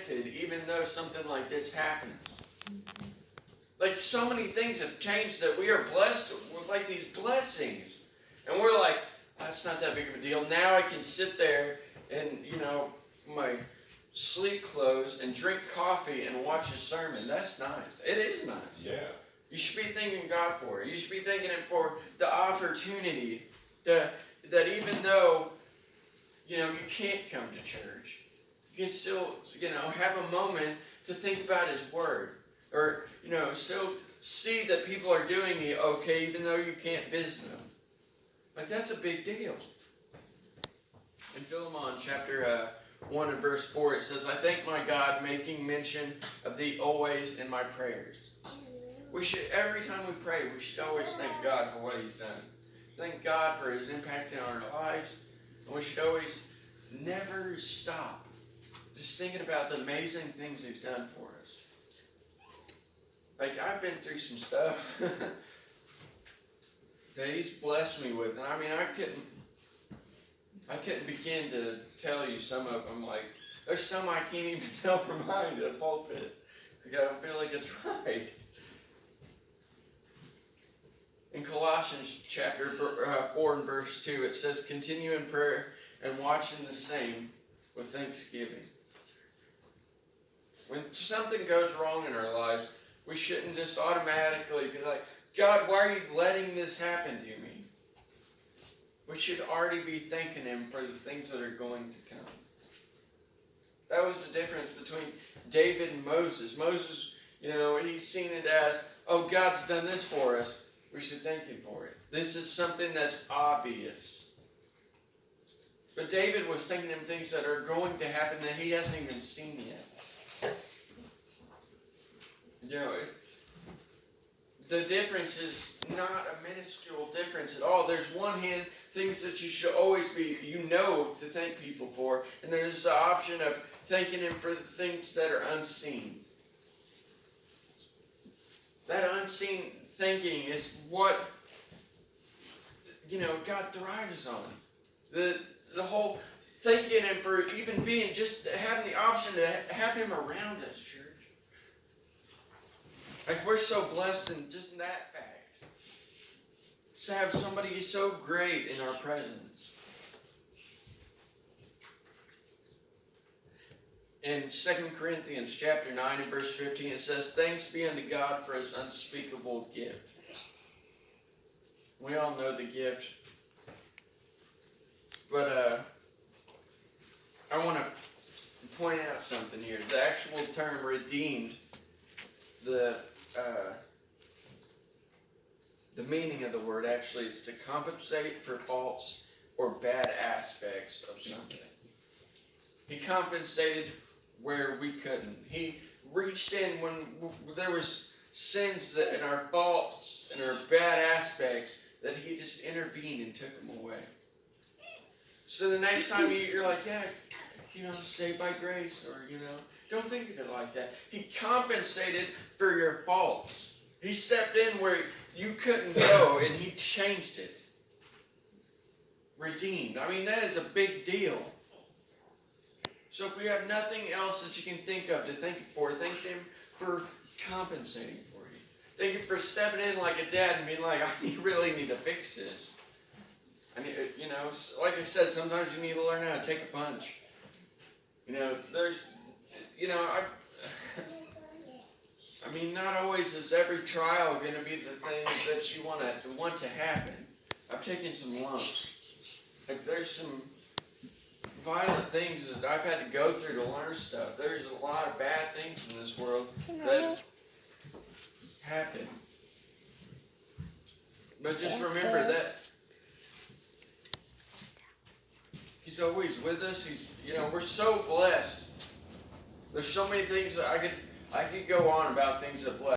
planted even though something like this happens. Like, so many things have changed that we are blessed with, like, these blessings. And we're like, that's not that big of a deal. Now I can sit there and, my sleep clothes and drink coffee and watch a sermon. That's nice. It is nice. Yeah. You should be thanking God for it. You should be thanking Him for the opportunity that even though, you can't come to church, you can still, have a moment to think about His Word. Or, still see that people are doing it okay even though you can't visit them. Like, that's a big deal. In Philemon chapter 1 and verse 4, it says, I thank my God, making mention of thee always in my prayers. We should, every time we pray, we should always thank God for what He's done. Thank God for His impact in our lives. And we should always never stop just thinking about the amazing things He's done for us. Like, I've been through some stuff that He's blessed me with. And I mean, I couldn't begin to tell you some of them. Like, there's some I can't even tell from behind the pulpit. Like, I don't feel like it's right. In Colossians chapter 4 and verse 2, it says, continue in prayer and watching the same with thanksgiving. When something goes wrong in our lives, we shouldn't just automatically be like, God, why are you letting this happen to me? We should already be thanking Him for the things that are going to come. That was the difference between David and Moses. Moses, he's seen it as, oh, God's done this for us. We should thank Him for it. This is something that's obvious. But David was thinking of things that are going to happen that he hasn't even seen yet. The difference is not a minuscule difference at all. There's one hand, things that you should always be, to thank people for. And there's the option of thanking Him for the things that are unseen. That unseen thinking is what, God thrives on. The whole thanking Him for even being, just having the option to have Him around us, church. Like, we're so blessed in just that fact. To have somebody so great in our presence. In 2 Corinthians chapter 9 and verse 15, it says, thanks be unto God for His unspeakable gift. We all know the gift. But I want to point out something here. The actual term redeemed, the meaning of the word actually is to compensate for faults or bad aspects of something. He compensated where we couldn't. He reached in when there was sins that, and our faults and our bad aspects, that He just intervened and took them away. So the next time you're like, yeah, saved by grace, or, don't think of it like that. He compensated for your faults. He stepped in where you couldn't go, and He changed it. Redeemed. I mean, that is a big deal. So if we have nothing else that you can think of to thank Him for, thank Him for compensating for you. Thank Him for stepping in like a dad and being like, I really need to fix this. I need, like I said, sometimes you need to learn how to take a punch. Not always is every trial going to be the thing that you want to happen. I've taken some lumps. Like, there's some violent things that I've had to go through to learn stuff. There's a lot of bad things in this world that happen. But just remember that He's always with us. We're so blessed. There's so many things that I could go on about things that bless.